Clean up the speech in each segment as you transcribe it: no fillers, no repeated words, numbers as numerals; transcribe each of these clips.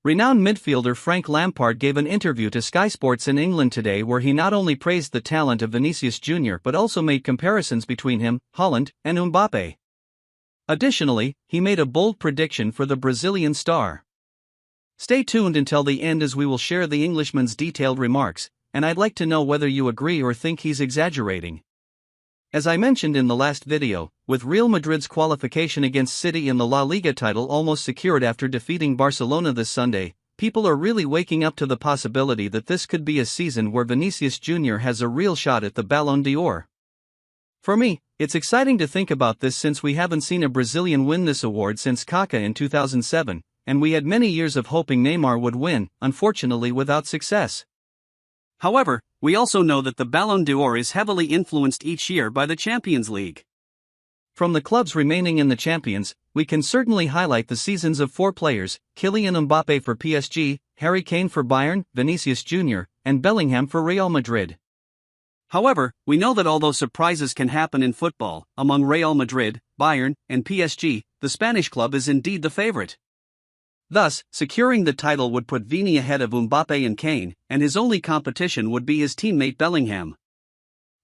Renowned midfielder Frank Lampard gave an interview to Sky Sports in England today where he not only praised the talent of Vinicius Jr. but also made comparisons between him, Haaland, and Mbappe. Additionally, he made a bold prediction for the Brazilian star. Stay tuned until the end as we will share the Englishman's detailed remarks, and I'd like to know whether you agree or think he's exaggerating. As I mentioned in the last video, with Real Madrid's qualification against City in the La Liga title almost secured after defeating Barcelona this Sunday, people are really waking up to the possibility that this could be a season where Vinicius Jr. has a real shot at the Ballon d'Or. For me, it's exciting to think about this since we haven't seen a Brazilian win this award since Kaká in 2007, and we had many years of hoping Neymar would win, unfortunately without success. However, we also know that the Ballon d'Or is heavily influenced each year by the Champions League. From the clubs remaining in the Champions, we can certainly highlight the seasons of four players: Kylian Mbappe for PSG, Harry Kane for Bayern, Vinicius Jr., and Bellingham for Real Madrid. However, we know that although surprises can happen in football, among Real Madrid, Bayern, and PSG, the Spanish club is indeed the favorite. Thus, securing the title would put Vini ahead of Mbappe and Kane, and his only competition would be his teammate Bellingham.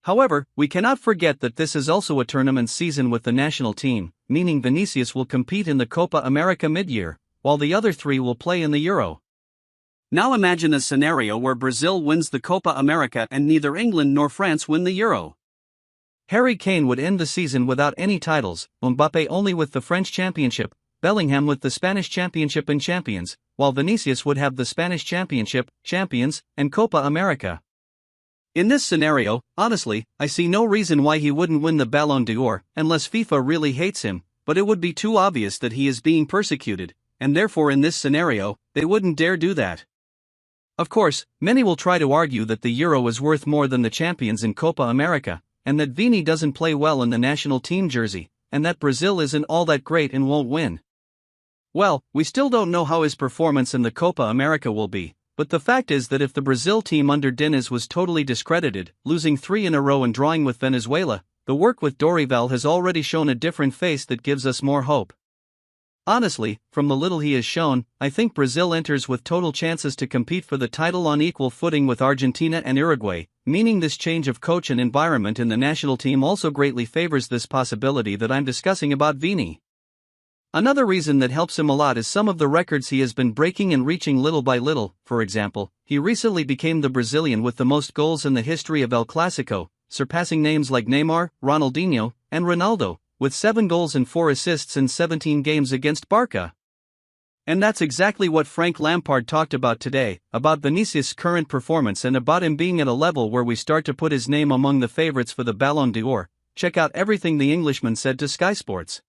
However, we cannot forget that this is also a tournament season with the national team, meaning Vinicius will compete in the Copa America mid-year, while the other three will play in the Euro. Now imagine a scenario where Brazil wins the Copa America and neither England nor France win the Euro. Harry Kane would end the season without any titles, Mbappe only with the French Championship, Bellingham with the Spanish Championship and Champions, while Vinicius would have the Spanish Championship, Champions, and Copa America. In this scenario, honestly, I see no reason why he wouldn't win the Ballon d'Or, unless FIFA really hates him, but it would be too obvious that he is being persecuted, and therefore in this scenario, they wouldn't dare do that. Of course, many will try to argue that the Euro is worth more than the Champions in Copa America, and that Vini doesn't play well in the national team jersey, and that Brazil isn't all that great and won't win. Well, we still don't know how his performance in the Copa America will be, but the fact is that if the Brazil team under Diniz was totally discredited, losing 3 in a row and drawing with Venezuela, the work with Dorival has already shown a different face that gives us more hope. Honestly, from the little he has shown, I think Brazil enters with total chances to compete for the title on equal footing with Argentina and Uruguay, meaning this change of coach and environment in the national team also greatly favors this possibility that I'm discussing about Vini. Another reason that helps him a lot is some of the records he has been breaking and reaching little by little. For example, he recently became the Brazilian with the most goals in the history of El Clásico, surpassing names like Neymar, Ronaldinho, and Ronaldo, with 7 goals and 4 assists in 17 games against Barca. And that's exactly what Frank Lampard talked about today, about Vinicius' current performance and about him being at a level where we start to put his name among the favorites for the Ballon d'Or. Check out everything the Englishman said to Sky Sports.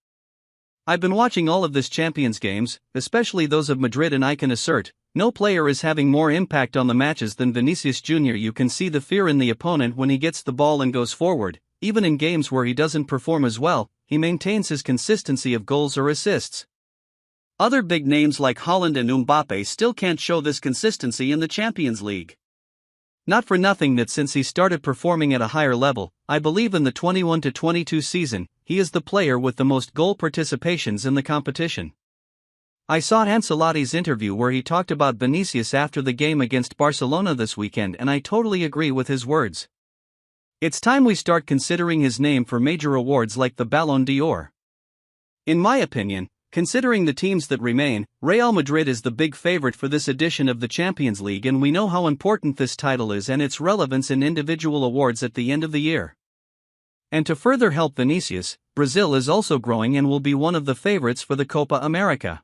I've been watching all of this Champions games, especially those of Madrid, and I can assert, no player is having more impact on the matches than Vinicius Jr. You can see the fear in the opponent when he gets the ball and goes forward. Even in games where he doesn't perform as well, he maintains his consistency of goals or assists. Other big names like Haaland and Mbappe still can't show this consistency in the Champions League. Not for nothing that since he started performing at a higher level, I believe in the 21-22 season, he is the player with the most goal participations in the competition. I saw Ancelotti's interview where he talked about Vinicius after the game against Barcelona this weekend, and I totally agree with his words. It's time we start considering his name for major awards like the Ballon d'Or. In my opinion, considering the teams that remain, Real Madrid is the big favorite for this edition of the Champions League, and we know how important this title is and its relevance in individual awards at the end of the year. And to further help Vinicius, Brazil is also growing and will be one of the favorites for the Copa America.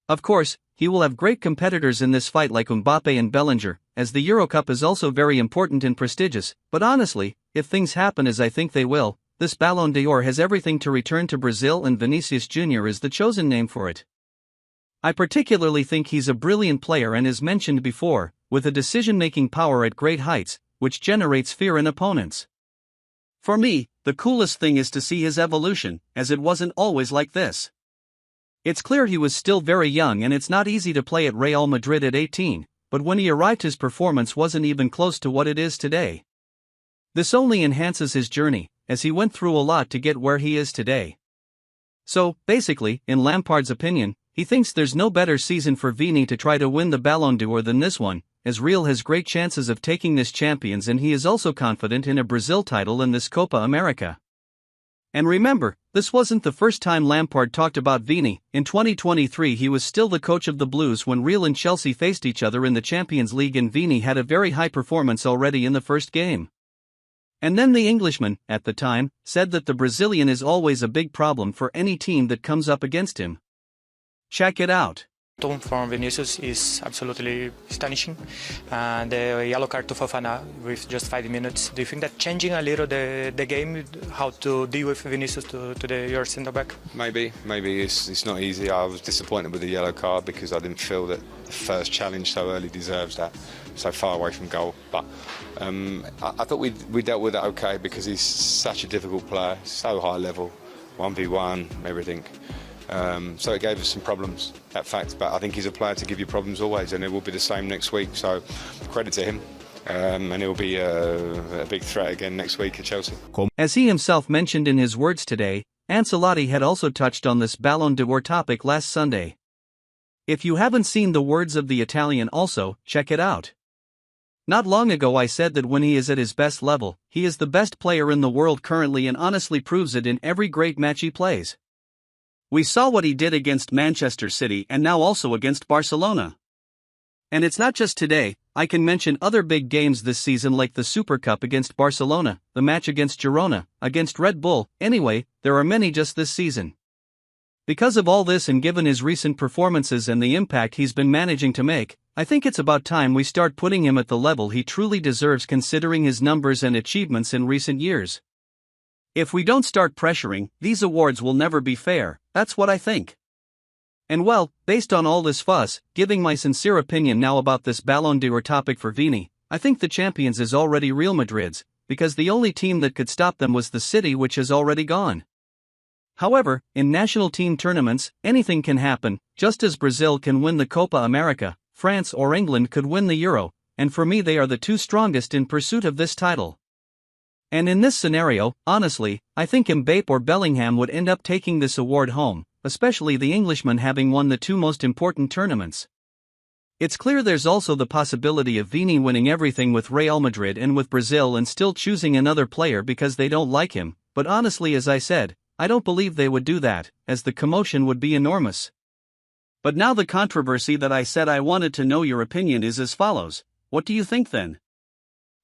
Of course, he will have great competitors in this fight like Mbappe and Bellinger, as the Eurocup is also very important and prestigious, but honestly, if things happen as I think they will, this Ballon d'Or has everything to return to Brazil, and Vinicius Jr. is the chosen name for it. I particularly think he's a brilliant player and, as mentioned before, with a decision-making power at great heights, which generates fear in opponents. For me, the coolest thing is to see his evolution, as it wasn't always like this. It's clear he was still very young, and it's not easy to play at Real Madrid at 18, but when he arrived his performance wasn't even close to what it is today. This only enhances his journey, as he went through a lot to get where he is today. So, basically, in Lampard's opinion, he thinks there's no better season for Vini to try to win the Ballon d'Or than this one, as Real has great chances of taking this champions, and he is also confident in a Brazil title in this Copa America. And remember, this wasn't the first time Lampard talked about Vini. In 2023 he was still the coach of the Blues when Real and Chelsea faced each other in the Champions League, and Vini had a very high performance already in the first game. And then the Englishman, at the time, said that the Brazilian is always a big problem for any team that comes up against him. Check it out. Tone from Vinicius is absolutely astonishing. The yellow card to Fofana with just 5 minutes. Do you think that changing a little the game, how to deal with Vinicius to your centre back? Maybe it's not easy. I was disappointed with the yellow card because I didn't feel that the first challenge so early deserves that, so far away from goal. But I thought we dealt with it okay because he's such a difficult player, so high level, 1v1, everything. So it gave us some problems, that fact, but I think he's a player to give you problems always, and it will be the same next week, so credit to him, and he'll be a big threat again next week at Chelsea. As he himself mentioned in his words today, Ancelotti had also touched on this Ballon d'Or topic last Sunday. If you haven't seen the words of the Italian also, check it out. Not long ago I said that when he is at his best level, he is the best player in the world currently, and honestly proves it in every great match he plays. We saw what he did against Manchester City and now also against Barcelona. And it's not just today, I can mention other big games this season like the Super Cup against Barcelona, the match against Girona, against Red Bull. Anyway, there are many just this season. Because of all this and given his recent performances and the impact he's been managing to make, I think it's about time we start putting him at the level he truly deserves considering his numbers and achievements in recent years. If we don't start pressuring, these awards will never be fair, that's what I think. And well, based on all this fuss, giving my sincere opinion now about this Ballon d'Or topic for Vini, I think the champions is already Real Madrid's, because the only team that could stop them was the City, which has already gone. However, in national team tournaments, anything can happen. Just as Brazil can win the Copa America, France or England could win the Euro, and for me they are the two strongest in pursuit of this title. And in this scenario, honestly, I think Mbappe or Bellingham would end up taking this award home, especially the Englishman having won the two most important tournaments. It's clear there's also the possibility of Vini winning everything with Real Madrid and with Brazil and still choosing another player because they don't like him, but honestly, as I said, I don't believe they would do that, as the commotion would be enormous. But now the controversy that I said I wanted to know your opinion is as follows. What do you think then?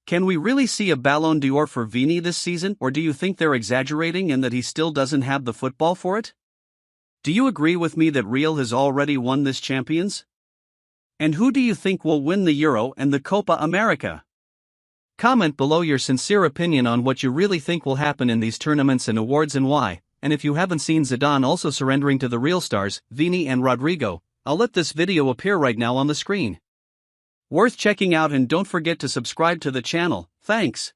Can we really see a Ballon d'Or for Vini this season, or do you think they're exaggerating and that he still doesn't have the football for it? Do you agree with me that Real has already won this champions? And who do you think will win the Euro and the Copa America? Comment below your sincere opinion on what you really think will happen in these tournaments and awards and why, and if you haven't seen Zidane also surrendering to the Real stars, Vini and Rodrigo, I'll let this video appear right now on the screen. Worth checking out, and don't forget to subscribe to the channel. Thanks.